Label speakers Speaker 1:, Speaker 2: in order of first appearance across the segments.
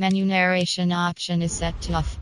Speaker 1: Menu narration option is set to off.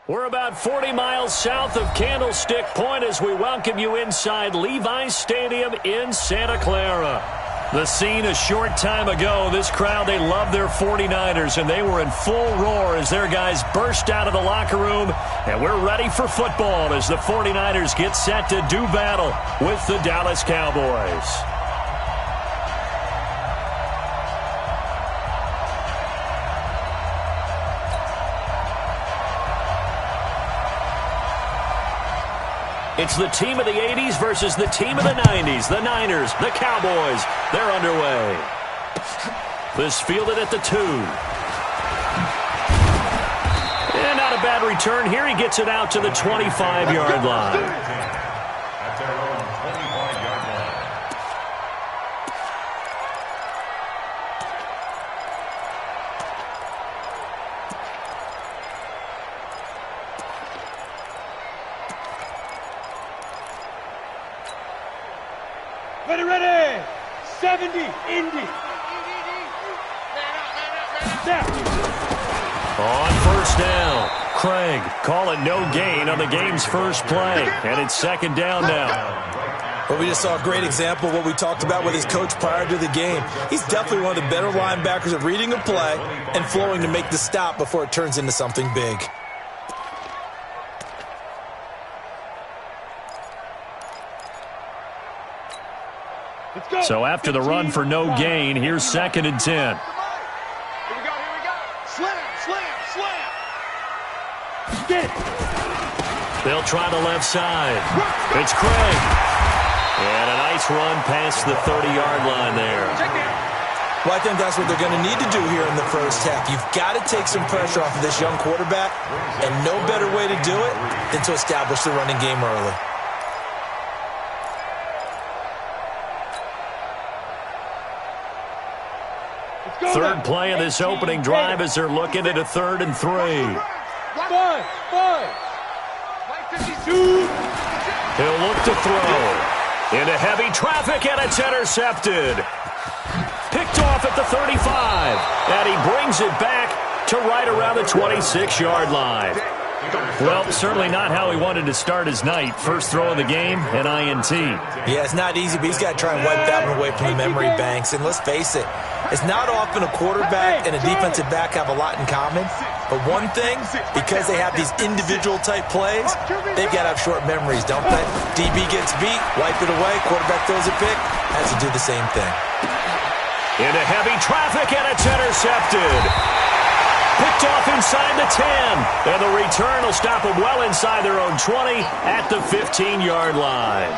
Speaker 2: We're about 40 miles south of Candlestick Point as we welcome you inside Levi's Stadium in Santa Clara. The scene a short time ago, this crowd, they love their 49ers, and they were in full roar as their guys burst out of the locker room, and we're ready for football as the 49ers get set to do battle with the Dallas Cowboys. It's the team of the 80s versus the team of the 90s. The Niners, the Cowboys, they're underway. This fielded at the 2. And not a bad return here. He gets it out to the 25-yard line.
Speaker 3: Ready, 70, Indy.
Speaker 2: On first down, Craig calling no gain on the game's first play, and it's second down now.
Speaker 4: Well, we just saw a great example of what we talked about with his coach prior to the game. He's definitely one of the better linebackers at reading a play and flowing to make the stop before it turns into something big.
Speaker 2: So after the run for no gain, here's second and 10.
Speaker 3: Here we go. Slam. Get it.
Speaker 2: They'll try the left side. It's Craig. And a nice run past the 30-yard line there.
Speaker 4: Well, I think that's what they're going to need to do here in the first half. You've got to take some pressure off of this young quarterback, and no better way to do it than to establish the running game early.
Speaker 2: Third play of this opening drive as they're looking at a 3rd and 3.
Speaker 3: Five.
Speaker 2: He'll look to throw. Into heavy traffic, and it's intercepted. Picked off at the 35. And he brings it back to right around the 26-yard line. Well, certainly not how he wanted to start his night. First throw of the game, an INT.
Speaker 4: Yeah, it's not easy, but he's got to try and wipe that one away from the memory banks. And let's face it, it's not often a quarterback and a defensive back have a lot in common. But one thing, because they have these individual type plays, they've got to have short memories, don't they? DB gets beat, wipe it away, quarterback throws a pick, has to do the same thing.
Speaker 2: Into heavy traffic, and it's intercepted. Picked off inside the 10. And the return will stop them well inside their own 20 at the 15-yard line.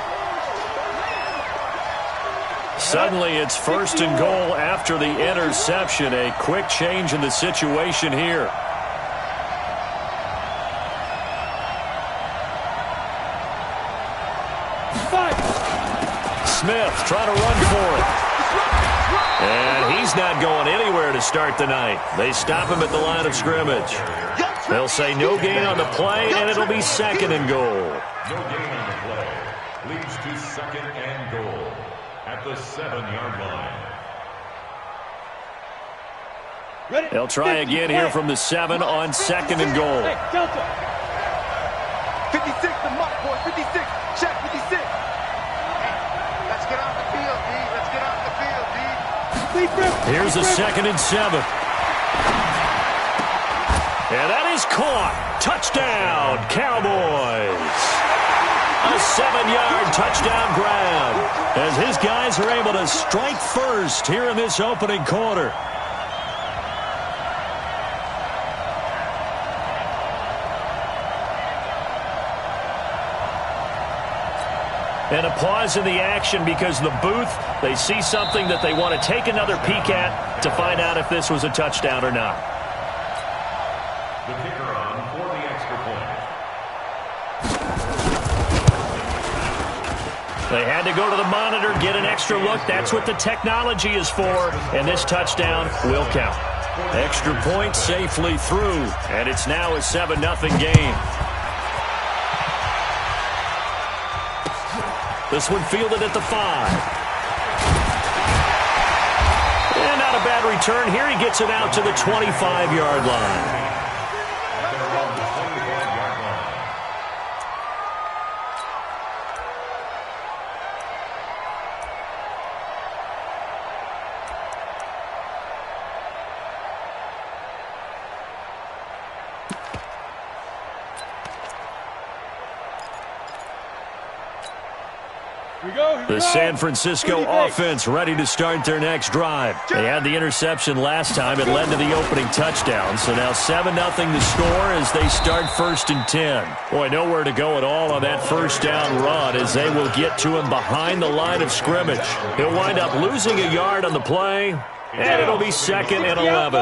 Speaker 2: Suddenly it's 1st and goal after the interception. A quick change in the situation here. Smith trying to run for it. And he's not going anywhere to start the night. They stop him at the line of scrimmage. They'll say no gain on the play, and it'll be 2nd and goal.
Speaker 5: No gain on the play. Leads to 2nd and goal at the 7-yard line.
Speaker 2: They'll try again here from the 7 on 2nd and goal.
Speaker 3: Hey, Delta. 56, the mark, boy. 56. Check 56.
Speaker 6: Let's get off the field, D. Let's get off the field, D.
Speaker 2: Here's a 2nd and 7. And that is caught. Touchdown, Cowboys. A 7-yard touchdown grab as his guys are able to strike first here in this opening quarter. And a pause in the action because the booth, they see something that they want to take another peek at to find out if this was a touchdown or not.
Speaker 5: The kicker on for the extra point.
Speaker 2: They had to go to the monitor, get an extra look. That's what the technology is for, and this touchdown will count. Extra point safely through, and it's now a 7-0 game. This one fielded at the 5. And not a bad return here. He gets it out to the 25-yard line. The San Francisco offense ready to start their next drive. They had the interception last time. It led to the opening touchdown. So now 7-0 the score as they start 1st and 10. Boy, nowhere to go at all on that first down run as they will get to him behind the line of scrimmage. He'll wind up losing a yard on the play, and it'll be 2nd and 11.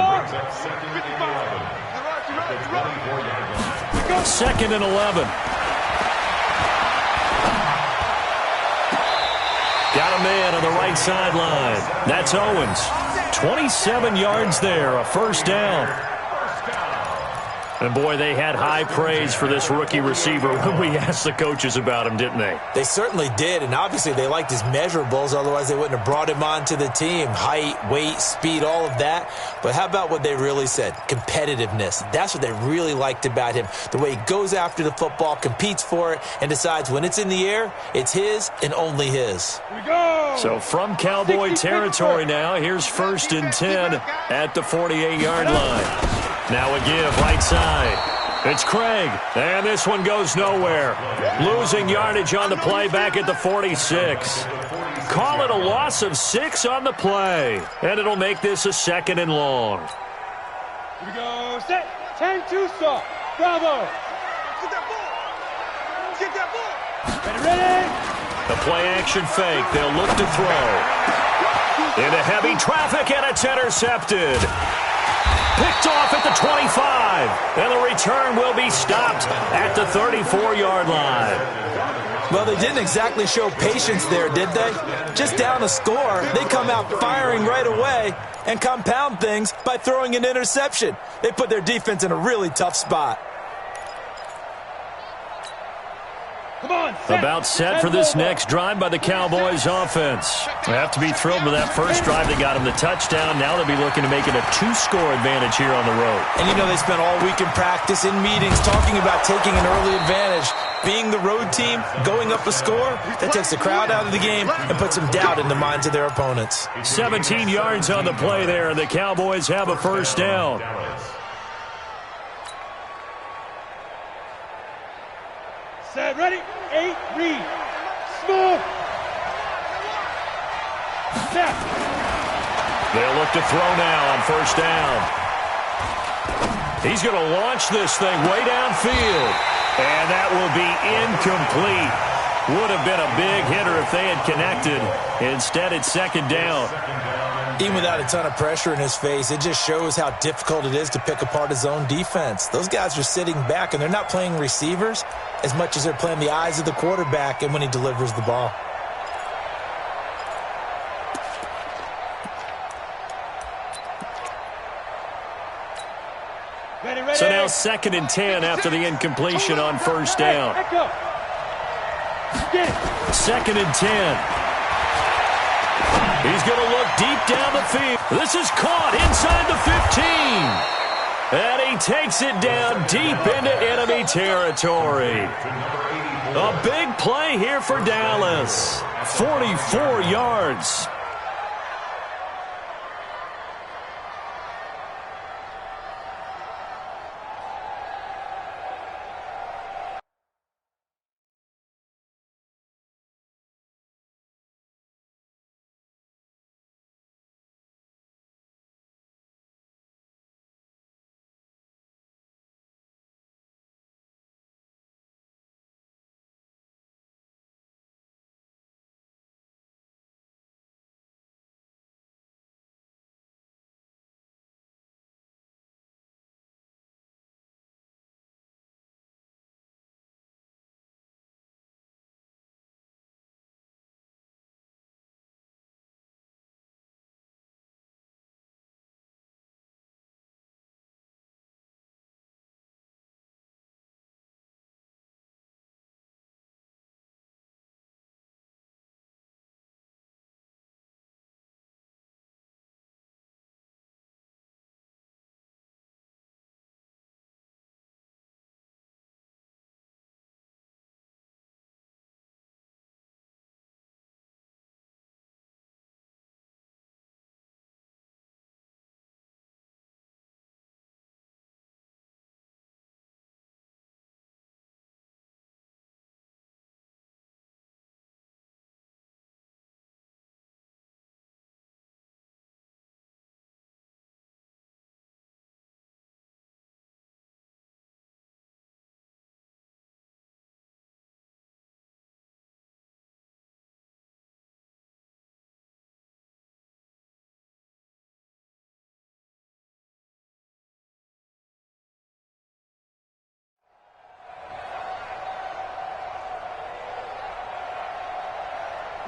Speaker 2: 2nd and 11. Got a man on the right sideline. That's Owens. 27 yards there, a first down. And, boy, they had high praise for this rookie receiver when we asked the coaches about him, didn't they?
Speaker 4: They certainly did, and obviously they liked his measurables. Otherwise, they wouldn't have brought him onto the team. Height, weight, speed, all of that. But how about what they really said? Competitiveness. That's what they really liked about him. The way he goes after the football, competes for it, and decides when it's in the air, it's his and only his.
Speaker 2: So from Cowboy territory now, here's 1st and 10 at the 48-yard line. Now a give right side. It's Craig, and this one goes nowhere. Losing yardage on the play back at the 46. Call it a loss of 6 on the play, and it'll make this a 2nd and long.
Speaker 7: Here we go. Set. 10-2 stop. Bravo.
Speaker 3: Get that ball. Get that ball.
Speaker 7: Ready.
Speaker 2: The play action fake. They'll look to throw. Into heavy traffic, and it's intercepted. Picked off at the 25, and the return will be stopped at the 34-yard line.
Speaker 4: Well, they didn't exactly show patience there, did they? Just down a score, they come out firing right away and compound things by throwing an interception. They put their defense in a really tough spot.
Speaker 2: About set for this next drive by the Cowboys offense. They have to be thrilled with that first drive. They got him the touchdown. Now they'll be looking to make it a 2-score advantage here on the road.
Speaker 4: And you know they spent all week in practice, in meetings, talking about taking an early advantage. Being the road team, going up a score, that takes the crowd out of the game and puts some doubt in the minds of their opponents.
Speaker 2: 17 yards on the play there, and the Cowboys have a first down.
Speaker 7: Set. Ready. 8. Read. Small. Set.
Speaker 2: They'll look to throw now on first down. He's going to launch this thing way downfield. And that will be incomplete. Would have been a big hitter if they had connected. Instead, it's 2nd down.
Speaker 4: Even without a ton of pressure in his face, it just shows how difficult it is to pick apart his own defense. Those guys are sitting back, and they're not playing receivers as much as they're playing the eyes of the quarterback and when he delivers the ball.
Speaker 7: Ready.
Speaker 2: So now 2nd and 10 after the incompletion on first down. 2nd and 10. He's going to look deep down the field. This is caught inside the 15. And he takes it down deep into enemy territory. A big play here for Dallas. 44 yards.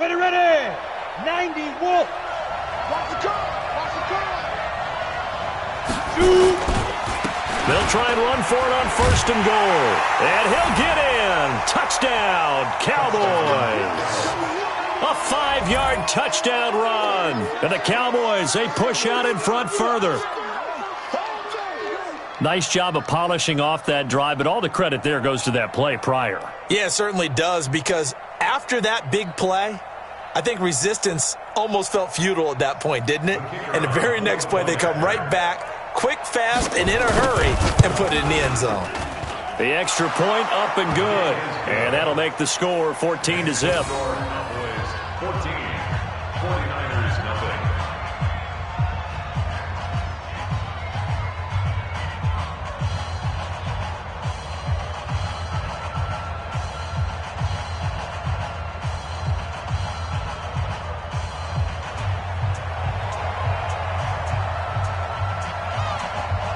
Speaker 7: Ready, ready. 90 Wolf.
Speaker 3: Watch the curve. Watch the curve.
Speaker 7: Shoot.
Speaker 2: They'll try and run for it on 1st and goal. And he'll get in. Touchdown, Cowboys. A 5-yard touchdown run. And the Cowboys, they push out in front further. Nice job of polishing off that drive, but all the credit there goes to that play prior.
Speaker 4: Yeah, it certainly does, because after that big play, I think resistance almost felt futile at that point, didn't it? And the very next play, they come right back, quick, fast, and in a hurry, and put it in the end zone.
Speaker 2: The extra point up and good. And that'll make the score 14-0.
Speaker 5: 14, 49ers nothing.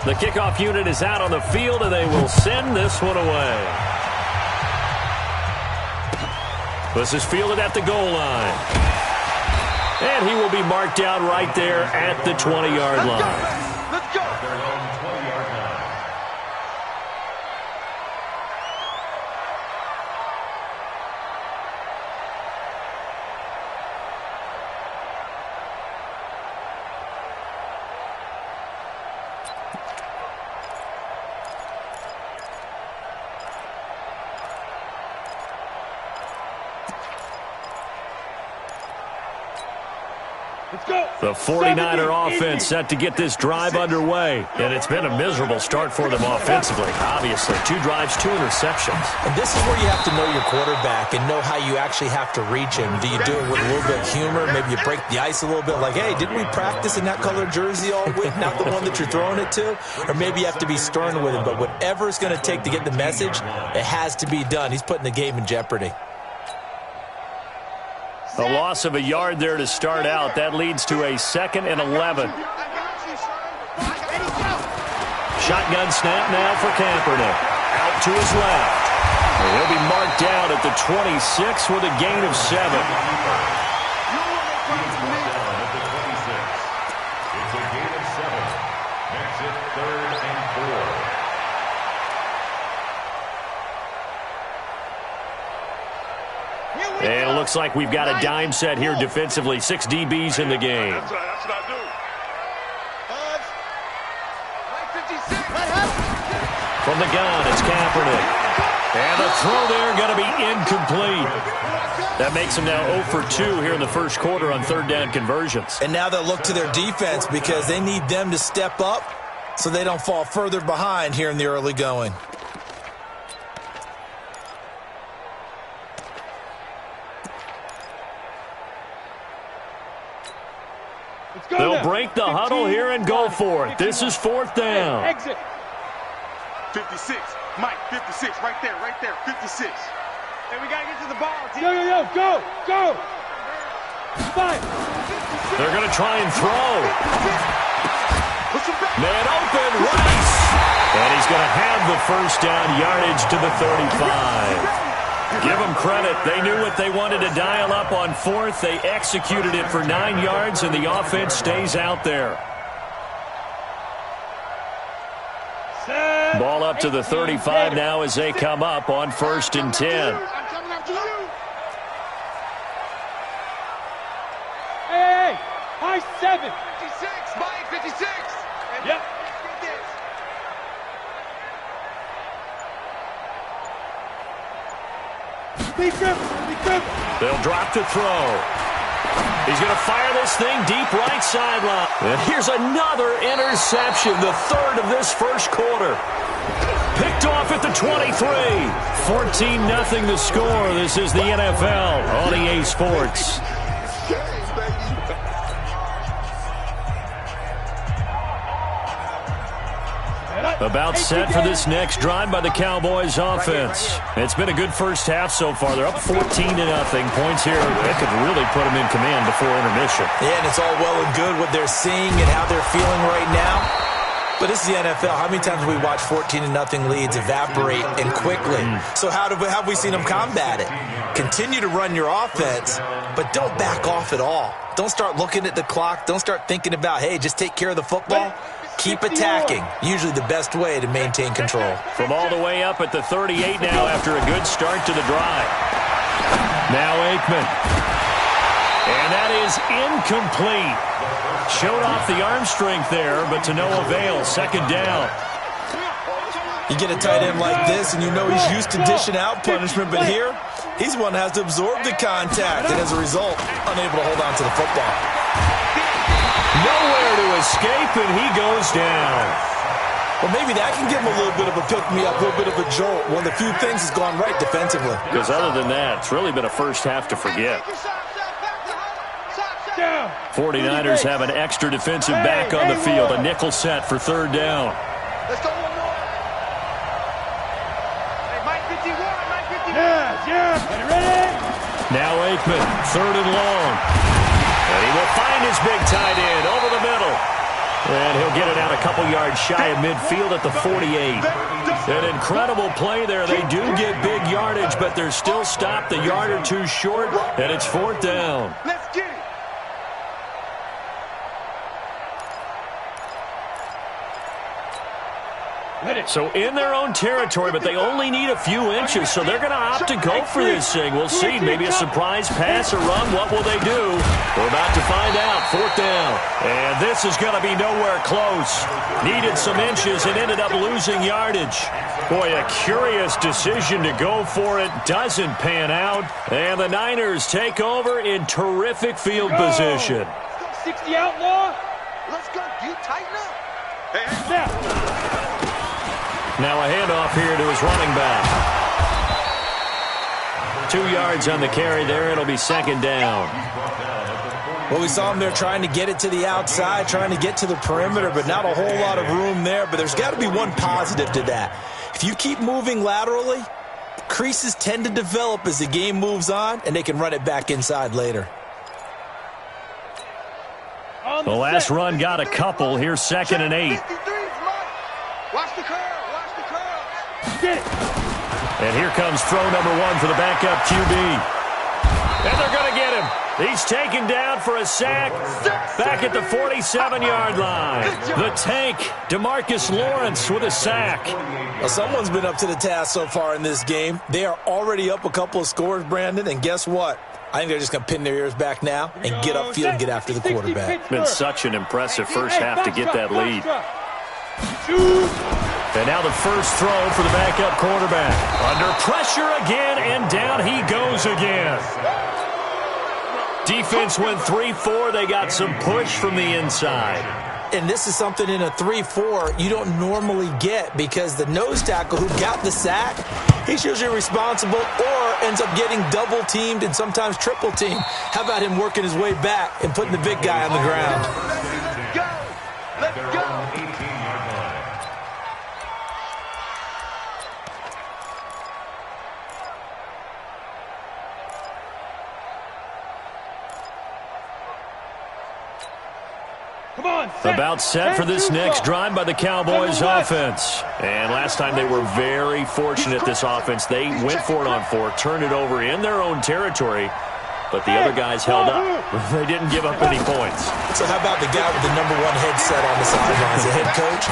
Speaker 2: The kickoff unit is out on the field, and they will send this one away. This is fielded at the goal line. And he will be marked down right there at the 20-yard line.
Speaker 3: Let's go.
Speaker 5: Their own 20-yard line.
Speaker 2: The 49er offense set to get this drive underway. And it's been a miserable start for them offensively. Obviously, 2 drives, 2 interceptions.
Speaker 4: And this is where you have to know your quarterback and know how you actually have to reach him. Do you do it with a little bit of humor? Maybe you break the ice a little bit, like, hey, didn't we practice in that colored jersey all week, not the one that you're throwing it to? Or maybe you have to be stern with him. But whatever it's going to take to get the message, it has to be done. He's putting the game in jeopardy.
Speaker 2: A loss of a yard there to start out. That leads to a 2nd and 11. Shotgun snap now for Kaepernick. Out to his left. And he'll be marked down at the 26 with a gain of 7.
Speaker 5: It's a gain of 7. Makes it 3rd and 4.
Speaker 2: And it looks like we've got a dime set here defensively. 6 DBs in the game.
Speaker 3: That's what I do.
Speaker 2: From the gun, it's Kaepernick. And the throw there going to be incomplete. That makes them now 0 for 2 here in the first quarter on 3rd down conversions.
Speaker 4: And now they'll look to their defense because they need them to step up so they don't fall further behind here in the early going.
Speaker 2: They'll break the huddle here and go for it. This is 4th down.
Speaker 7: Exit.
Speaker 3: 56. Mike, 56. Right there, 56.
Speaker 6: Hey, we got to get to the ball, team.
Speaker 7: Yo, go. 5.
Speaker 2: They're going to try and throw.
Speaker 3: Push him back.
Speaker 2: Man open, Rice. And he's going to have the 1st down, yardage to the 35. Give them credit. They knew what they wanted to dial up on 4th. They executed it for 9 yards, and the offense stays out there. Ball up to the 35 now as they come up on 1st and 10.
Speaker 3: I'm coming after you.
Speaker 7: Hey, high 7.
Speaker 3: 56. Mike, 56.
Speaker 7: Yep. Be grip.
Speaker 2: They'll drop to throw. He's going to fire this thing deep right sideline. And here's another interception, the 3rd of this first quarter. Picked off at the 23. 14-0 the score. This is the NFL on EA Sports. About set for this next drive by the Cowboys offense. It's been a good first half so far. They're up 14-0. Points here that could really put them in command before intermission.
Speaker 4: Yeah, and it's all well and good what they're seeing and how they're feeling right now. But But this is the NFL. How many times have we watched 14-0 leads evaporate and quickly? So how have we seen them combat it? Continue to run your offense, but don't back off at all. Don't start looking at the clock. Don't start thinking about, hey, just take care of the football. Keep attacking. Usually the best way to maintain control.
Speaker 2: From all the way up at the 38 now after a good start to the drive. Now Aikman. And that is incomplete. Showed off the arm strength there, but to no avail. Second down.
Speaker 4: You get a tight end like this, and you know he's used to dishing out punishment, but here, he's one that has to absorb the contact, and as a result, unable to hold on to the football.
Speaker 2: Nowhere to escape, and he goes down.
Speaker 4: Well, maybe that can give him a little bit of a pick-me-up, a little bit of a jolt. One of the few things has gone right defensively.
Speaker 2: Because other than that, it's really been a first half to forget. 49ers have an extra defensive back on the field. A nickel set for third down.
Speaker 6: Let's go one more. Hey, Mike 51, Mike 51.
Speaker 7: Yeah, ready?
Speaker 2: Now Aikman, third and long. And he will find his big tight end over the middle. And he'll get it out a couple yards shy of midfield at the 48. An incredible play there. They do get big yardage, but they're still stopped a yard or two short, and it's fourth down.
Speaker 6: Let's get it.
Speaker 2: So in their own territory, but they only need a few inches, so they're going to opt to go for this thing. We'll see. Maybe a surprise pass or run. What will they do? We're about to find out. Fourth down. And this is going to be nowhere close. Needed some inches and ended up losing yardage. Boy, a curious decision to go for it. Doesn't pan out. And the Niners take over in terrific field position.
Speaker 7: 60 outlaw.
Speaker 6: Let's go. You tighten up.
Speaker 2: Now a handoff here to his running back. 2 yards on the carry there. It'll be second down.
Speaker 4: Well, we saw him there trying to get it to the outside, trying to get to the perimeter, but not a whole lot of room there. But there's got to be one positive to that. If you keep moving laterally, creases tend to develop as the game moves on, and they can run it back inside later.
Speaker 2: The last run got a couple. Here's second and 8.
Speaker 6: Watch the curve.
Speaker 2: And here comes throw number 1 for the backup QB. And they're going to get him. He's taken down for a sack back at the 47-yard line. The tank, DeMarcus Lawrence with a sack.
Speaker 4: Well, someone's been up to the task so far in this game. They are already up a couple of scores, Brandon, and guess what? I think they're just going to pin their ears back now and get upfield and get after the quarterback.
Speaker 2: Been such an impressive first half to get that lead. And now the first throw for the backup quarterback. Under pressure again, and down he goes again. Defense went 3-4. They got some push from the inside.
Speaker 4: And this is something in a 3-4 you don't normally get because the nose tackle who got the sack, he's usually responsible or ends up getting double-teamed and sometimes triple-teamed. How about him working his way back and putting the big guy on the ground?
Speaker 6: Let's go.
Speaker 2: About set for this next drive by the Cowboys offense. And last time they were very fortunate, this offense. They went for it on 4, turned it over in their own territory, but the other guys held up. They didn't give up any points.
Speaker 4: So how about the guy with the number 1 headset on the sidelines, the head coach?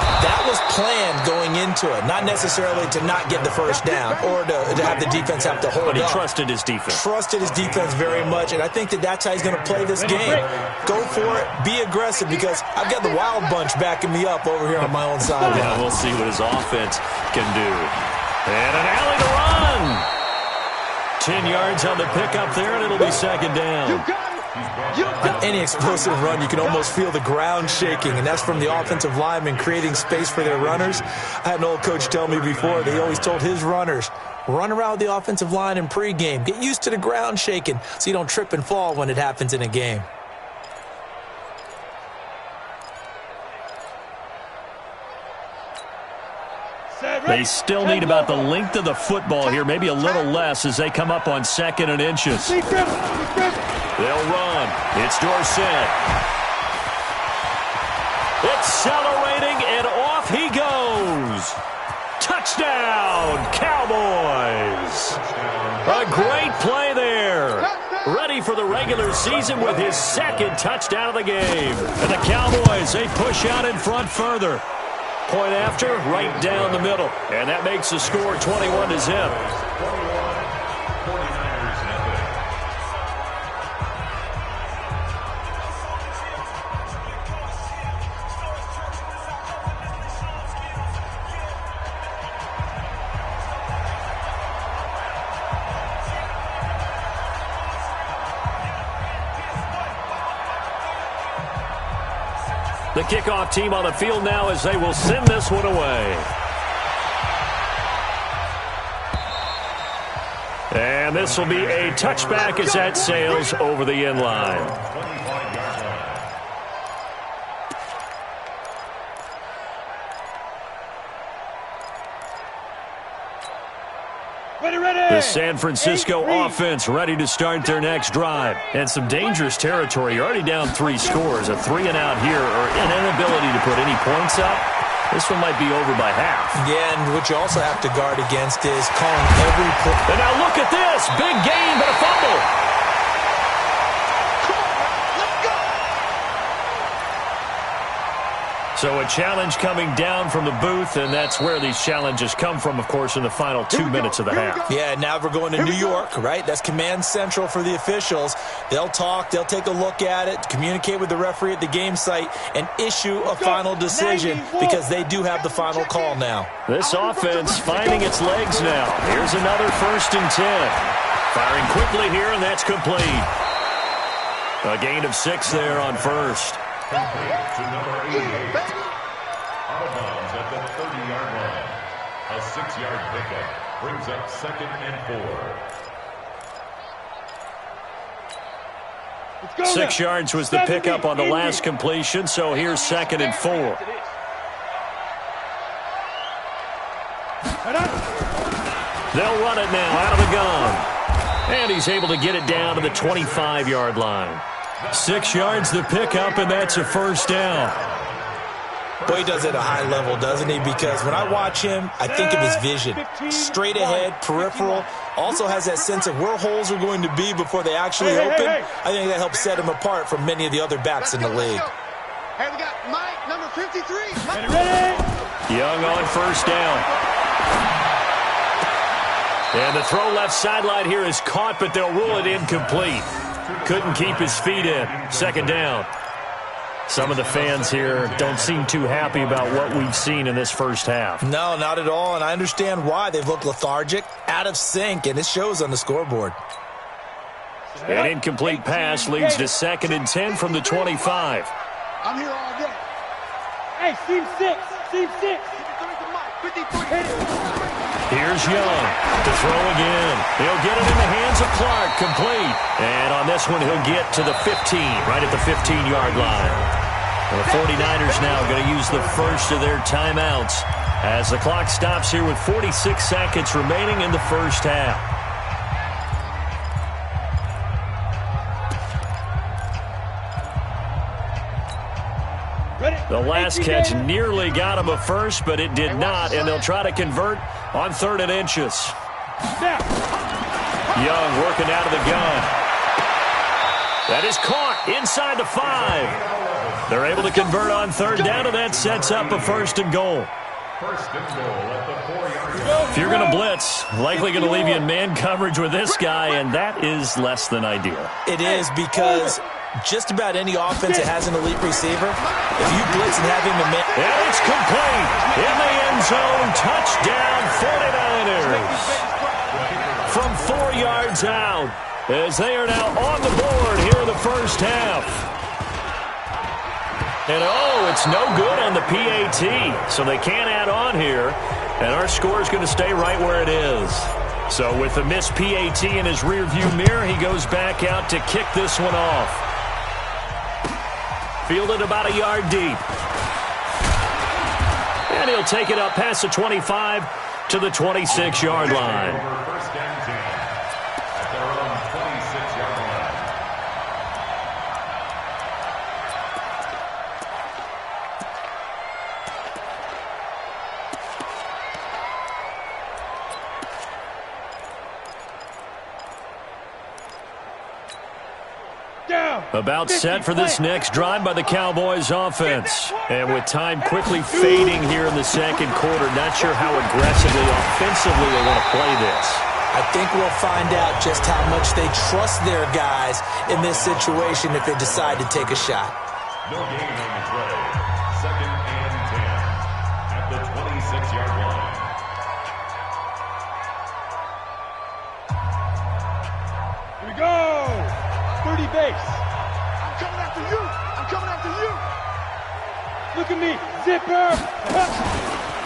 Speaker 4: That was planned going into it, not necessarily to not get the first down or to have the defense have to hold up.
Speaker 2: But he trusted his defense.
Speaker 4: Trusted his defense very much, and I think that's how he's going to play this game. Go for it, be aggressive, because I've got the wild bunch backing me up over here on my own sideline.
Speaker 2: Yeah, we'll see what his offense can do. And an alley to run. 10 yards on the pickup there, and it'll be second down.
Speaker 4: Any explosive run, you can almost feel the ground shaking, and that's from the offensive linemen creating space for their runners. I had an old coach tell me before, they always told his runners, run around the offensive line in pregame. Get used to the ground shaking so you don't trip and fall when it happens in a game.
Speaker 2: They still need about the length of the football here, maybe a little less as they come up on 2nd and inches. They'll run. It's Dorsett. Accelerating, and off he goes. Touchdown, Cowboys. A great play there. Ready for the regular season with his second touchdown of the game. And the Cowboys, they push out in front further. Point after, right down the middle. And that makes the score 21-0. The kickoff team on the field now as they will send this one away. And this will be a touchback as that sails over the end line. The San Francisco offense ready to start their next drive. And some dangerous territory. You're already down 3 scores. A 3-and-out here or an inability to put any points up. This one might be over by half.
Speaker 4: Yeah, and what you also have to guard against is calling every play.
Speaker 2: And now look at this. Big gain, but a fumble. So a challenge coming down from the booth, and that's where these challenges come from, of course, in the final 2 minutes of the half.
Speaker 4: Yeah, now we're going to New York, right? That's command central for the officials. They'll talk, they'll take a look at it, communicate with the referee at the game site, and issue a final decision because they do have the final call now.
Speaker 2: This offense finding its legs now. Here's another 1st and 10. Firing quickly here, and that's complete. A gain of 6 there on first.
Speaker 5: Complete to number 88. Out of bounds at the 30-yard line. A 6-yard pickup brings up 2nd and 4.
Speaker 2: 6 yards was the pickup on the last completion, so here's 2nd and 4. They'll run it now out of the gun. And he's able to get it down to the 25-yard line. 6 yards the pickup, and that's a 1st down.
Speaker 4: Boy, he does it at a high level, doesn't he? Because when I watch him, I think of his vision. Straight ahead, peripheral. Also has that sense of where holes are going to be before they actually open. I think that helps set him apart from many of the other backs in the league.
Speaker 6: Hey, we got Mike, number 53.
Speaker 2: Young on 1st down. And the throw left sideline here is caught, but they'll rule it incomplete. Couldn't keep his feet in. 2nd down. Some of the fans here don't seem too happy about what we've seen in this first half.
Speaker 4: No, not at all, and I understand why. They've looked lethargic, out of sync, and it shows on the scoreboard.
Speaker 2: An incomplete pass leads to 2nd and 10 from the 25.
Speaker 6: I'm here all day.
Speaker 7: Hey, team 6. Team 6.
Speaker 2: Here's Young to throw again. He'll get it in the hands of Clark, complete. And on this one, he'll get to the 15, right at the 15-yard line. And the 49ers now going to use the first of their timeouts as the clock stops here with 46 seconds remaining in the first half. The last catch nearly got him a first, but it did not, and they'll try to convert on 3rd and inches. Young working out of the gun. That is caught inside the 5. They're able to convert on 3rd down, and that sets up a 1st and goal.
Speaker 5: 1st and goal at the 4-yard line.
Speaker 2: If you're going to blitz, likely going to leave you in man coverage with this guy, and that is less than ideal.
Speaker 4: It is because just about any offense that has an elite receiver, if you blitz and have him in man.
Speaker 2: And it's complete. In the end zone, touchdown 49ers. From 4 yards out, as they are now on the board here in the first half. And oh, it's no good on the PAT, so they can't add on here. And our score is going to stay right where it is. So with the missed PAT in his rearview mirror, he goes back out to kick this one off. Fielded about a yard deep. And he'll take it up past the 25 to the 26-yard line.
Speaker 5: 1st and 10 at their own 26-yard line.
Speaker 2: About set for this next drive by the Cowboys offense. And with time quickly fading here in the second quarter, not sure how aggressively, offensively they want to play this.
Speaker 4: I think we'll find out just how much they trust their guys in this situation if they decide to take a shot.
Speaker 5: No gain on the play. 2nd and 10 at the 26-yard line.
Speaker 7: Here we go. 30 base.
Speaker 3: I'm coming after you. I'm coming after you.
Speaker 7: Look at me. Zipper.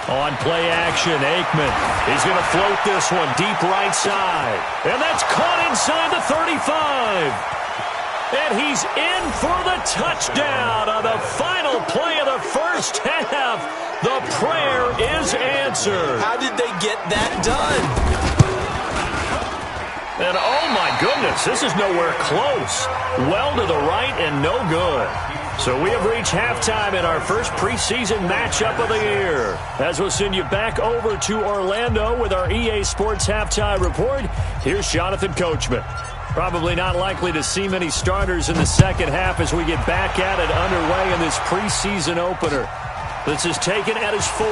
Speaker 2: On play action, Aikman. He's going to float this one deep right side. And that's caught inside the 35. And he's in for the touchdown on the final play of the first half. The prayer is answered.
Speaker 4: How did they get that done?
Speaker 2: And oh my goodness, this is nowhere close. Well to the right and no good. So we have reached halftime in our first preseason matchup of the year. As we'll send you back over to Orlando with our EA Sports Halftime Report, here's Jonathan Coachman. Probably not likely to see many starters in the second half as we get back at it underway in this preseason opener. This is taken at his 4.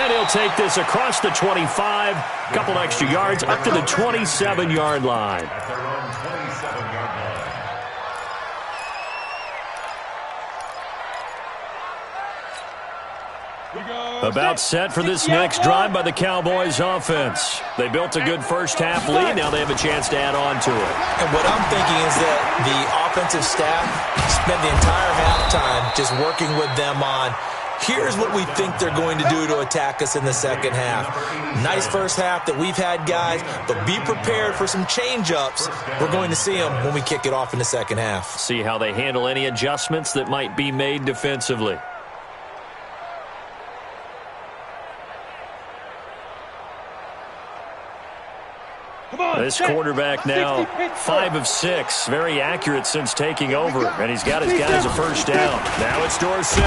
Speaker 2: And he'll take this across the 25, couple extra yards up to the 27-yard line.
Speaker 5: At their own 27-yard line.
Speaker 2: About set for this next drive by the Cowboys offense. They built a good first half lead. Now they have a chance to add on to it.
Speaker 4: And what I'm thinking is that the offensive staff spent the entire halftime just working with them on, here's what we think they're going to do to attack us in the second half. Nice first half that we've had, guys, but be prepared for some change-ups. We're going to see them when we kick it off in the second half.
Speaker 2: See how they handle any adjustments that might be made defensively. This quarterback now 5 of 6, very accurate since taking over, and he's got his guys a first down. Now it's Dorsett.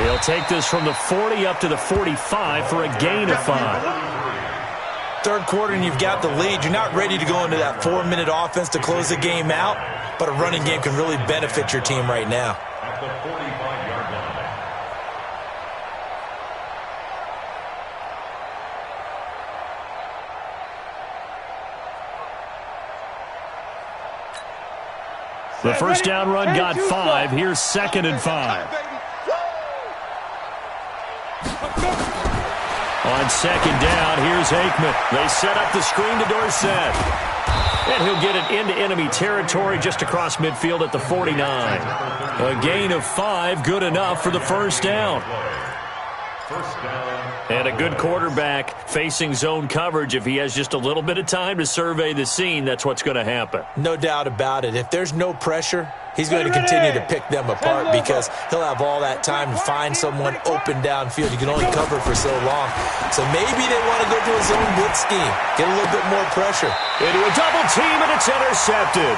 Speaker 2: He'll take this from the 40 up to the 45 for a gain of 5.
Speaker 4: Third quarter and you've got the lead. You're not ready to go into that 4-minute offense to close the game out, but a running game can really benefit your team right now.
Speaker 5: At the 45-yard line.
Speaker 2: The first down run got 5. Here's 2nd and 5. On 2nd down, here's Aikman. They set up the screen to Dorsett. And he'll get it into enemy territory just across midfield at the 49. A gain of 5, good enough for the first down. And a good quarterback facing zone coverage. If he has just a little bit of time to survey the scene, that's what's going to happen.
Speaker 4: No doubt about it. If there's no pressure, he's going to continue to pick them apart because he'll have all that time to find someone open downfield. You can only cover for so long. So maybe they want to go to a zone blitz scheme, get a little bit more pressure.
Speaker 2: Into a double team, and it's intercepted.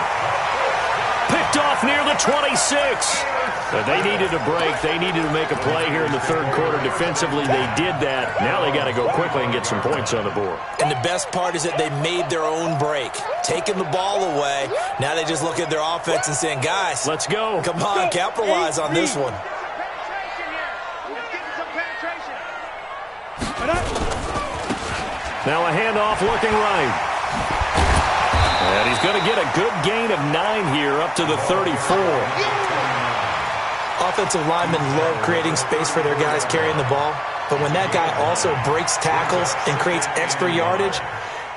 Speaker 2: Picked off near the 26. But they needed a break. They needed to make a play here in the third quarter. Defensively, they did that. Now they got to go quickly and get some points on the board.
Speaker 4: And the best part is that they made their own break, taking the ball away. Now they just look at their offense and saying, guys,
Speaker 2: let's go.
Speaker 4: Come on, capitalize on this one.
Speaker 2: Now a handoff looking right. And he's going to get a good gain of 9 here up to the 34.
Speaker 4: Offensive linemen love creating space for their guys carrying the ball, but when that guy also breaks tackles and creates extra yardage,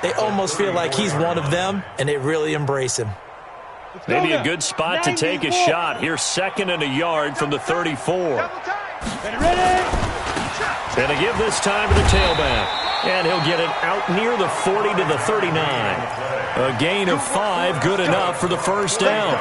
Speaker 4: they almost feel like he's one of them, and they really embrace him.
Speaker 2: Maybe a good spot to take a shot. Here's 2nd and a yard from the 34. And to give this time to the tailback. And he'll get it out near the 40 to the 39. A gain of 5, good enough for the first down.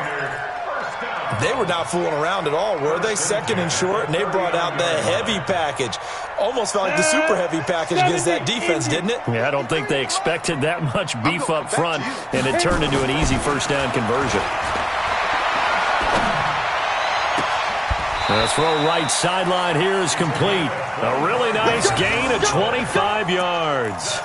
Speaker 4: They were not fooling around at all, were they? 2nd and short, and they brought out the heavy package. Almost felt like the super heavy package against that defense, didn't it?
Speaker 2: Yeah, I don't think they expected that much beef up front, and it turned into an easy first down conversion. The throw right sideline here is complete. A really nice gain of 25 yards.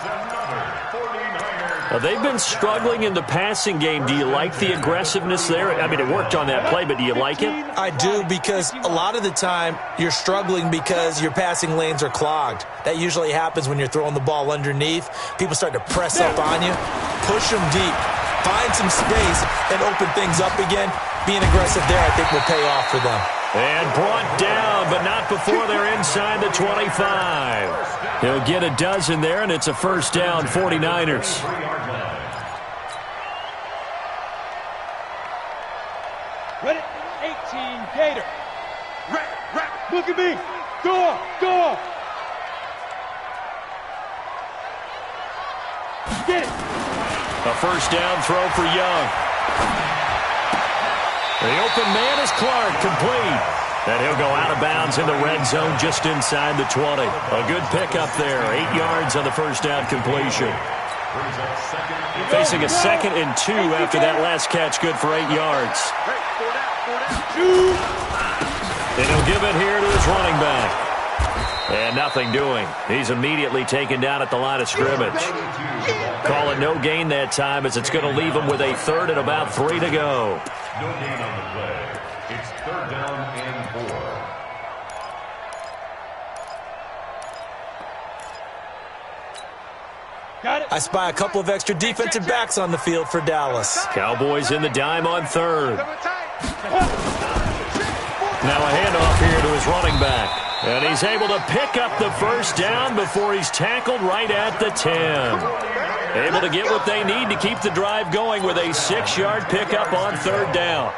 Speaker 2: They've been struggling in the passing game. Do you like the aggressiveness there? I mean, it worked on that play, but do you like it?
Speaker 4: I do, because a lot of the time you're struggling because your passing lanes are clogged. That usually happens when you're throwing the ball underneath. People start to press up on you, push them deep, find some space, and open things up again. Being aggressive there, I think, will pay off for them.
Speaker 2: And brought down, but not before they're inside the 25. He'll get a dozen there, and it's a first down, 49ers.
Speaker 7: Ready? 18, Gator. Look at me. Go on. Get it.
Speaker 2: A first down throw for Young. The open man is Clark, complete. And he'll go out of bounds in the red zone just inside the 20. A good pickup there. 8 yards on the first down completion. Facing a 2nd and 2 after that last catch, good for 8 yards. And he'll give it here to his running back. And nothing doing. He's immediately taken down at the line of scrimmage. Call it no gain that time, as it's going to leave him with a 3rd and about 3 to go.
Speaker 5: No gain on the play. It's 3rd down and 4.
Speaker 7: Got it.
Speaker 4: I spy a couple of extra defensive backs on the field for Dallas.
Speaker 2: Cowboys in the dime on 3rd. Now a handoff here to his running back. And he's able to pick up the first down before he's tackled right at the 10. Able to get what they need to keep the drive going with a 6-yard pickup on 3rd down.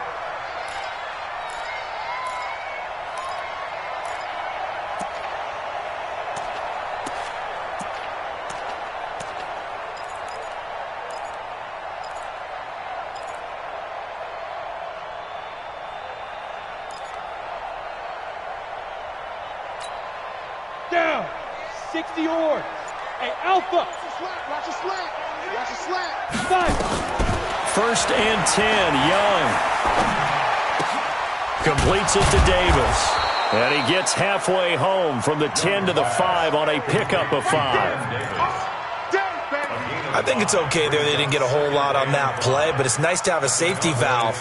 Speaker 7: Down. 60 yards. Hey, Alpha.
Speaker 6: Watch your slant. Watch your slant.
Speaker 7: 5.
Speaker 2: 1st and 10, Young. Completes it to Davis. And he gets halfway home from the 10 to the 5 on a pickup of 5.
Speaker 4: I think it's okay there. They didn't get a whole lot on that play, but it's nice to have a safety valve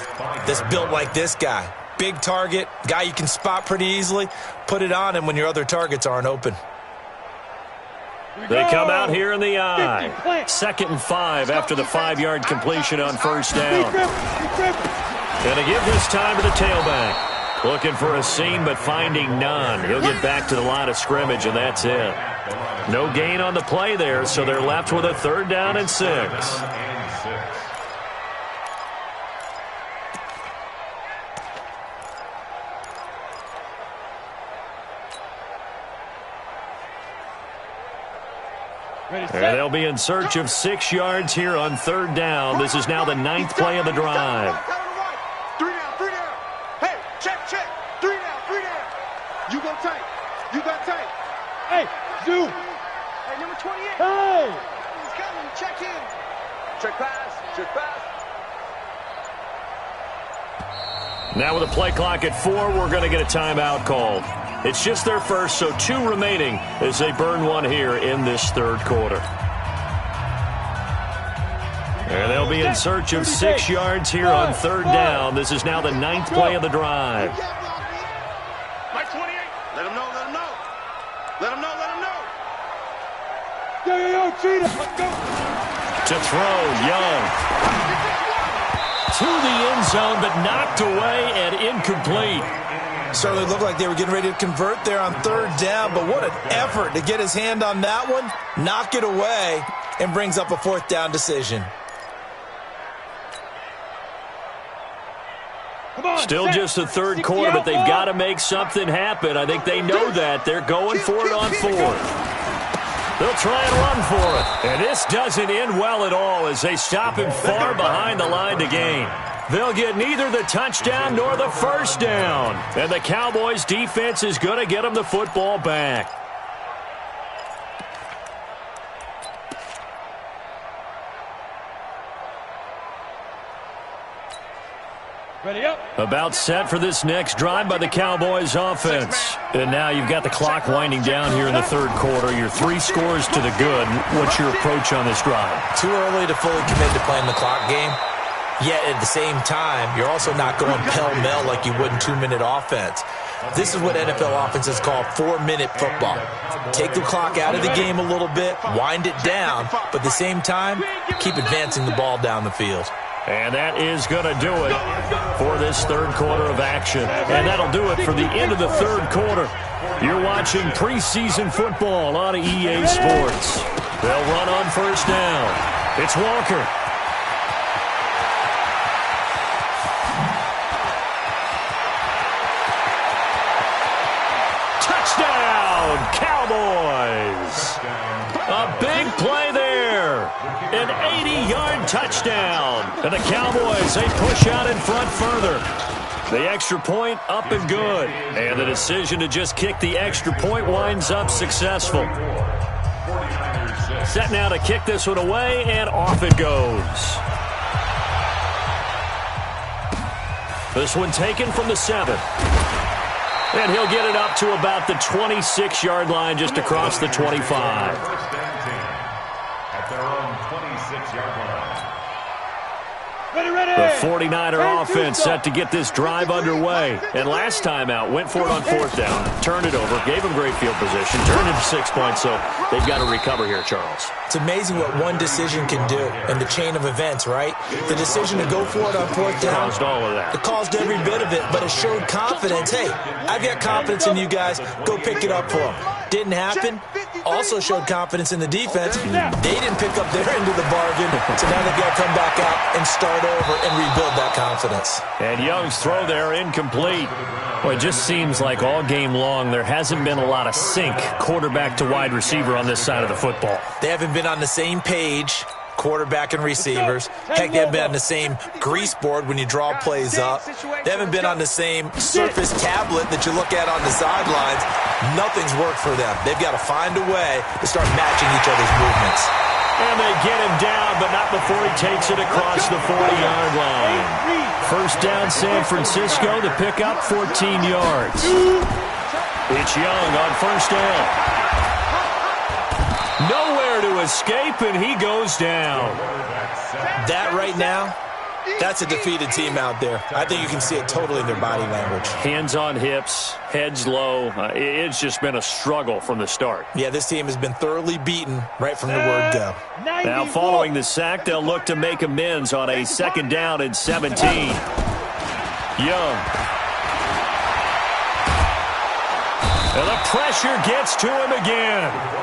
Speaker 4: that's built like this guy. Big target, guy you can spot pretty easily. Put it on him when your other targets aren't open.
Speaker 2: They come out here in the eye. 2nd and 5 after the 5-yard completion on first down. Going to give this time to the tailback. Looking for a seam, but finding none. He'll get back to the line of scrimmage, and that's it. No gain on the play there, so they're left with a 3rd down and 6. And they'll be in search of 6 yards here on 3rd down. This is now the 9th play of the drive.
Speaker 6: 3 down. Hey, check. 3 down. You go tight.
Speaker 7: Hey, Zoo.
Speaker 6: Hey, number 28.
Speaker 7: Hey.
Speaker 6: He's coming. Check in. Check pass.
Speaker 2: Now with a play clock at 4, we're going to get a timeout called. It's just their first, so 2 remaining as they burn one here in this 3rd quarter. And they'll be in search of 6 yards here on 3rd down. This is now the 9th play of the drive.
Speaker 6: Mike 28. Let him know.
Speaker 7: Yo, Cheetah. Go.
Speaker 2: To throw, Young. To the end zone, but knocked away and incomplete.
Speaker 4: Certainly looked like they were getting ready to convert there on 3rd down, but what an effort to get his hand on that one, knock it away, and brings up a 4th down decision.
Speaker 2: Still just the 3rd quarter, but they've got to make something happen. I think they know that. They're going for it on 4th. They'll try and run for it. And this doesn't end well at all as they stop him far behind the line to gain. They'll get neither the touchdown nor the first down. And the Cowboys' defense is going to get them the football back.
Speaker 7: Ready up.
Speaker 2: About set for this next drive by the Cowboys offense. And now you've got the clock winding down here in the third quarter. You're 3 scores to the good. What's your approach on this drive?
Speaker 4: Too early to fully commit to playing the clock game. Yet at the same time, you're also not going pell-mell like you would in 2-minute offense. This is what NFL offenses call 4-minute football. Take the clock out of the game a little bit, wind it down, but at the same time, keep advancing the ball down the field.
Speaker 2: And that is going to do it for this third quarter of action. And that'll do it for the end of the third quarter. You're watching preseason football on EA Sports. They'll run on first down. It's Walker. Touchdown, Cowboys. A big play there. An 80-yard touchdown. And the Cowboys, they push out in front further. The extra point up and good. And the decision to just kick the extra point winds up successful. Set now to kick this one away, and off it goes. This one taken from the 7. And he'll get it up to about the 26-yard line, just across the 25.
Speaker 5: At their own 26-yard line.
Speaker 2: The 49er offense set to get this drive underway. And last time out, went for it on fourth down, turned it over, gave them great field position, turned it to 6 points, so they've got to recover here, Charles.
Speaker 4: It's amazing what one decision can do in the chain of events, right? The decision to go for it on fourth down.
Speaker 2: Caused all of that.
Speaker 4: It caused every bit of it, but it showed confidence. Hey, I've got confidence in you guys. Go pick it up for them. Didn't happen. Also showed confidence in the defense. They didn't pick up their end of the bargain, so now they've got to come back out and start over and rebuild that confidence.
Speaker 2: And Young's throw there incomplete. Well, it just seems like all game long there hasn't been a lot of sync quarterback to wide receiver on this side of the football.
Speaker 4: They haven't been on the same page, quarterback and receivers. Heck, they haven't been on the same grease board when you draw plays up. They haven't been on the same Surface tablet that you look at on the sidelines. Nothing's worked for them. They've got to find a way to start matching each other's movements.
Speaker 2: And they get him down, but not before he takes it across the 40-yard line. First down, San Francisco. The pickup, 14 yards. It's Young on first down. Nowhere to escape, and he goes down.
Speaker 4: That right now, that's a defeated team out there. I think you can see it totally in their body language.
Speaker 2: Hands on hips, heads low. It's just been a struggle from the start.
Speaker 4: Yeah, this team has been thoroughly beaten right from the word go.
Speaker 2: Now following the sack, they'll look to make amends on a second down and 17. Young. And the pressure gets to him again.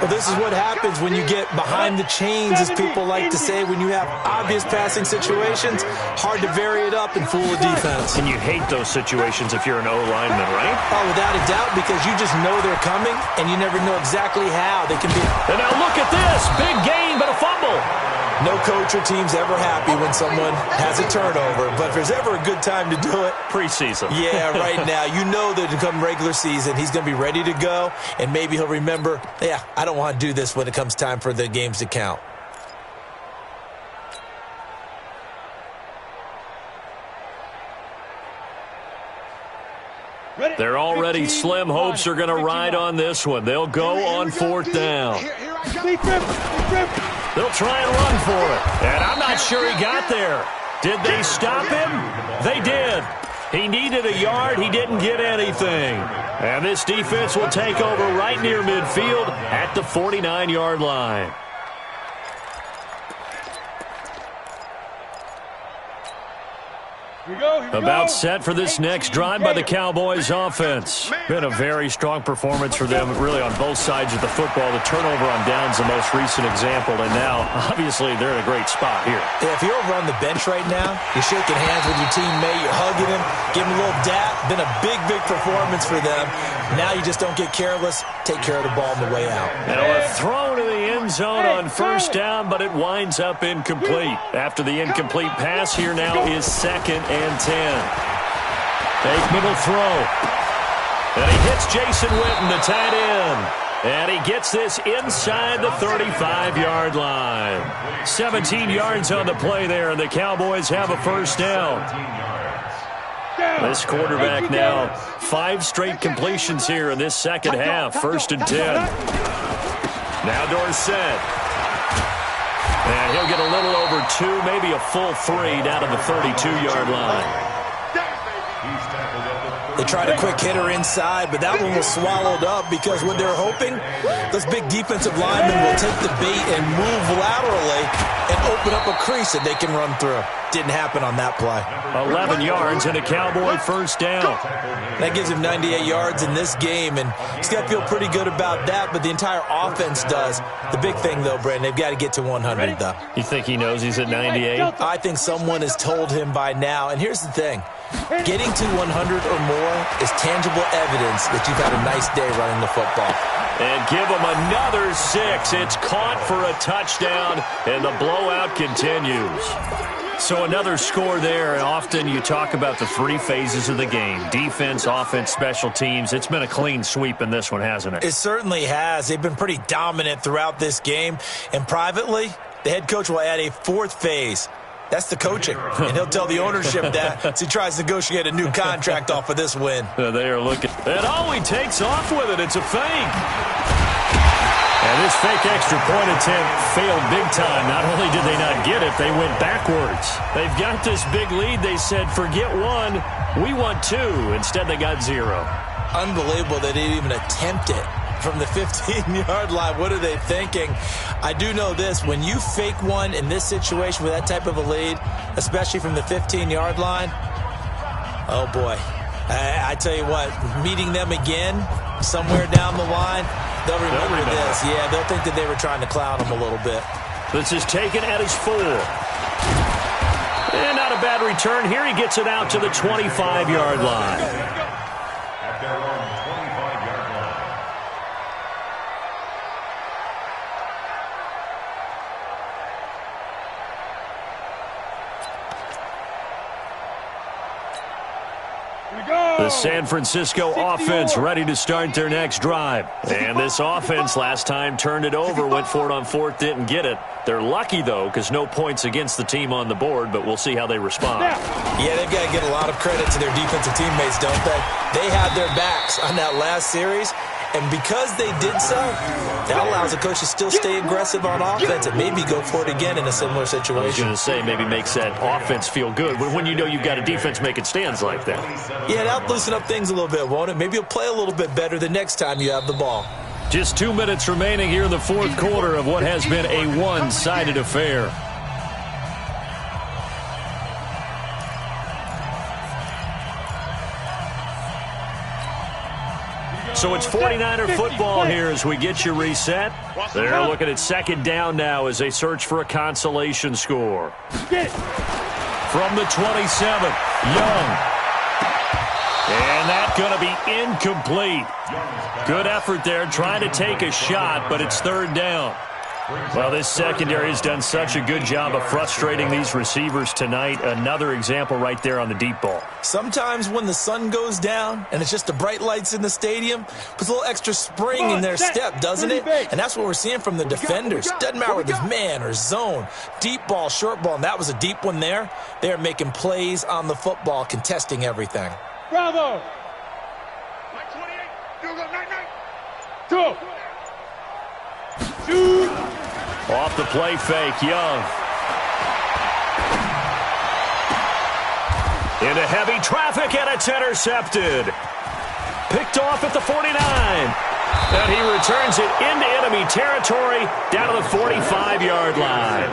Speaker 4: Well, this is what happens when you get behind the chains, as people like to say. When you have obvious passing situations, hard to vary it up and fool a defense.
Speaker 2: And you hate those situations if you're an O-lineman, right?
Speaker 4: Oh, without a doubt, because you just know they're coming, and you never know exactly how they can be.
Speaker 2: And now look at this. Big gain, but a fumble.
Speaker 4: No coach or team's ever happy when someone has a turnover, but if there's ever a good time to do it,
Speaker 2: preseason.
Speaker 4: Yeah, right now. You know that come regular season, he's going to be ready to go, and maybe he'll remember, yeah, I don't want to do this when it comes time for the games to count.
Speaker 2: They're already slim hopes are going to ride on this one. They'll go on fourth down. They'll try and run for it. And I'm not sure he got there. Did they stop him? They did. He needed a yard. He didn't get anything. And this defense will take over right near midfield at the 49-yard line. About set for this next drive by the Cowboys offense. Been a very strong performance for them, really, on both sides of the football. The turnover on downs, the most recent example, and now, obviously, they're in a great spot here.
Speaker 4: Yeah, if you're over on the bench right now, you're shaking hands with your teammate, you're hugging him, giving him a little dap. Been a big, big performance for them. Now you just don't get careless. Take care of the ball on the way out.
Speaker 2: Now a throw to the end zone on first down, but it winds up incomplete. After the incomplete pass, here now is 2nd and 10. Fake middle throw. And he hits Jason Witten, the tight end. And he gets this inside the 35-yard line. 17 yards on the play there, and the Cowboys have a first down. This quarterback now 5 straight completions here in this second half. 1st and 10. Now Dorsett. And he'll get a little over 2, maybe a full 3 down to the 32-yard line.
Speaker 4: They tried a quick hitter inside, but that one was swallowed up because what they're hoping, those big defensive linemen will take the bait and move laterally and open up a crease that they can run through. Didn't happen on that play.
Speaker 2: 11 yards and a Cowboy 1st down.
Speaker 4: That gives him 98 yards in this game, and he's got to feel pretty good about that, but the entire offense does. The big thing, though, Brandon, they've got to get to 100, though.
Speaker 2: You think he knows he's at 98?
Speaker 4: I think someone has told him by now, and here's the thing. Getting to 100 or more is tangible evidence that you've had a nice day running the football.
Speaker 2: And give him another 6. It's caught for a touchdown, and the blowout continues. So another score there, and often you talk about the 3 phases of the game. Defense, offense, special teams. It's been a clean sweep in this one, hasn't it?
Speaker 4: It certainly has. They've been pretty dominant throughout this game. And privately, the head coach will add a 4th phase. That's the coaching. And he'll tell the ownership that as he tries to negotiate a new contract off of this win.
Speaker 2: They are looking. And he takes off with it. It's a fake. And this fake extra point attempt failed big time. Not only did they not get it, they went backwards. They've got this big lead. They said, forget 1, we want 2. Instead, they got 0.
Speaker 4: Unbelievable they didn't even attempt it from the 15-yard line. What are they thinking? I do know this. When you fake one in this situation with that type of a lead, especially from the 15-yard line, oh, boy. I tell you what, meeting them again somewhere down the line, they'll remember this. Yeah, they'll think that they were trying to clown them a little bit.
Speaker 2: This is taken at his 4. And not a bad return. Here he gets it out to the 25-yard line.
Speaker 5: At their own 25-yard line.
Speaker 2: The San Francisco offense ready to start their next drive. And this offense last time turned it over, went for it on 4th, didn't get it. They're lucky, though, because no points against the team on the board, but we'll see how they respond.
Speaker 4: Yeah, they've got to get a lot of credit to their defensive teammates, don't they? They had their backs on that last series, and because they did so, that allows the coach to still stay aggressive on offense and maybe go for it again in a similar situation.
Speaker 2: I was going to say maybe makes that offense feel good when you know you've got a defense making stands like that.
Speaker 4: Yeah, that'll loosen up things a little bit, won't it? Maybe you'll play a little bit better the next time you have the ball.
Speaker 2: Just 2 minutes remaining here in the 4th quarter of what has been a one-sided affair. So it's 49er football here as we get you reset. They're looking at 2nd down now as they search for a consolation score. From the 27, Young. And that's going to be incomplete. Good effort there, trying to take a shot, but it's 3rd down. Well, this secondary has done such a good job of frustrating these receivers tonight. Another example right there on the deep ball.
Speaker 4: Sometimes when the sun goes down and it's just the bright lights in the stadium, puts a little extra spring in their step, doesn't it? And that's what we're seeing from the defenders. Doesn't matter whether it's man or zone, deep ball, short ball, and that was a deep one there. They're making plays on the football, contesting everything.
Speaker 7: Bravo! 2.
Speaker 2: Off the play fake, Young. Into heavy traffic, and it's intercepted. Picked off at the 49. And he returns it into enemy territory down to the 45-yard line.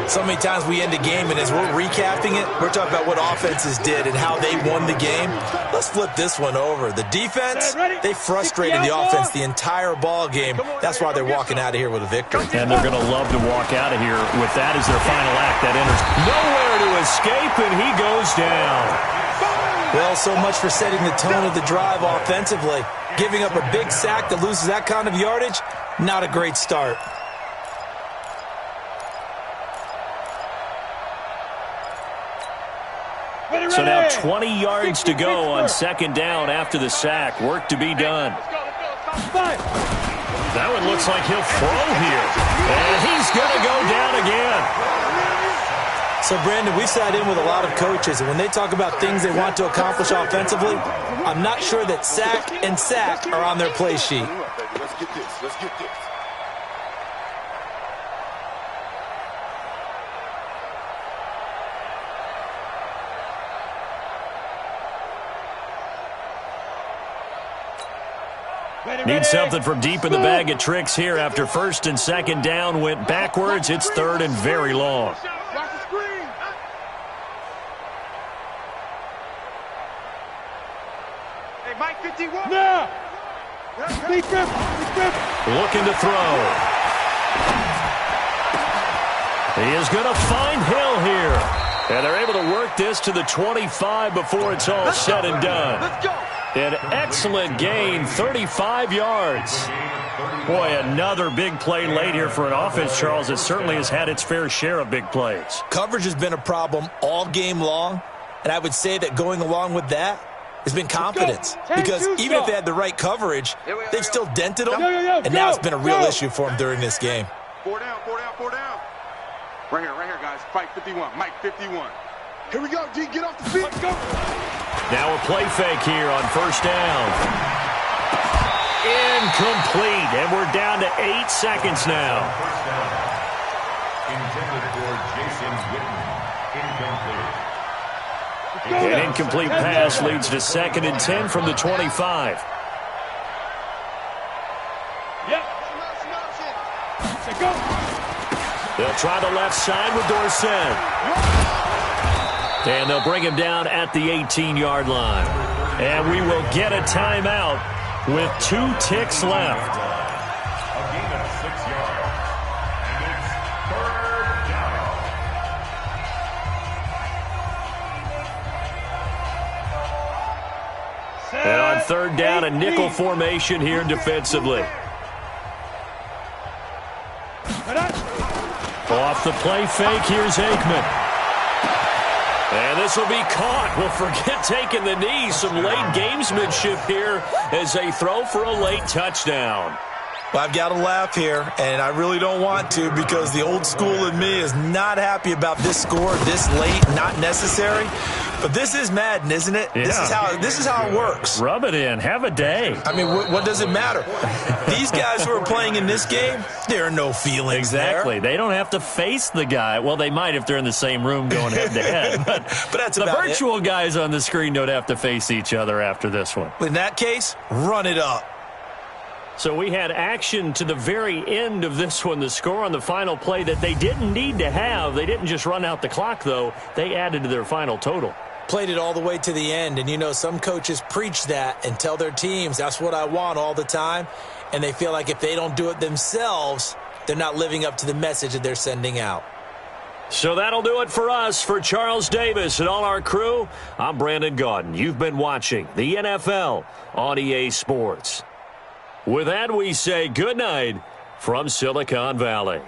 Speaker 4: So many times we end a game, and as we're recapping it, we're talking about what offenses did and how they won the game. Let's flip this one over. The defense, they frustrated the offense the entire ball game. That's why they're walking out of here with a victory.
Speaker 2: And they're going to love to walk out of here with that as their final act. That enters nowhere to escape, and he goes down.
Speaker 4: Well, so much for setting the tone of the drive offensively. Giving up a big sack that loses that kind of yardage, not a great start.
Speaker 2: So now 20 yards to go on 2nd down after the sack. Work to be done. That one looks like he'll throw here. And he's going to go down again.
Speaker 4: So, Brandon, we've sat in with a lot of coaches, and when they talk about things they want to accomplish offensively, I'm not sure that sack and sack are on their play sheet.
Speaker 6: Let's get this. Let's get this.
Speaker 2: Need something from deep in the bag of tricks here after first and second down went backwards. It's third and very long.
Speaker 6: Watch the screen. Hey, Mike 51.
Speaker 7: Now!
Speaker 2: Looking to throw. He is going to find Hill here. And they're able to work this to the 25 before it's all said and done.
Speaker 6: Let's go.
Speaker 2: An excellent gain, 35 yards. Boy, another big play late here for an offense, Charles, that certainly has had its fair share of big plays.
Speaker 4: Coverage has been a problem all game long, and I would say that going along with that has been confidence. Because even if they had the right coverage, they've still dented them, and now it's been a real issue for them during this game.
Speaker 6: 4 down, 4 down, 4 down. Right here, guys. Fight 51. Mike 51. Here we go, G. Get off the field. Let's go.
Speaker 2: Now a play fake here on first down. Incomplete, and we're down to 8 seconds now.
Speaker 5: First down. Intended for Jason Witten. Incomplete.
Speaker 2: An incomplete pass leads to 2nd and 10 from the 25.
Speaker 7: Yep. Go.
Speaker 2: They'll try the left side with Dorsett. And they'll bring him down at the 18-yard line. And we will get a timeout with 2 ticks left.
Speaker 5: A gain of 6 yards. And it's third down.
Speaker 2: And on third down, a nickel formation here defensively. Off the play fake, here's Aikman. And this will be caught. Well, forget taking the knee. Some late gamesmanship here as they throw for a late touchdown.
Speaker 4: Well, I've got to laugh here, and I really don't want to because the old school in me is not happy about this score this late, not necessary. But this is Madden, isn't it?
Speaker 2: Yeah.
Speaker 4: This is how it works.
Speaker 2: Rub it in. Have a day.
Speaker 4: I mean, what does it matter? These guys who are playing in this game, there are no feelings
Speaker 2: Exactly.
Speaker 4: there.
Speaker 2: They don't have to face the guy. Well, they might if they're in the same room going head-to-head. But
Speaker 4: that's
Speaker 2: the
Speaker 4: about
Speaker 2: virtual guys on the screen don't have to face each other after this one.
Speaker 4: In that case, run it up.
Speaker 2: So we had action to the very end of this one. The score on the final play that they didn't need to have. They didn't just run out the clock, though. They added to their final total.
Speaker 4: Played it all the way to the end, and you know some coaches preach that and tell their teams that's what I want all the time, and they feel like if they don't do it themselves, they're not living up to the message that they're sending out.
Speaker 2: So that'll do it for us. For Charles Davis and all our crew, I'm Brandon Gaudin. You've been watching the NFL on EA Sports. With that, we say good night from Silicon Valley.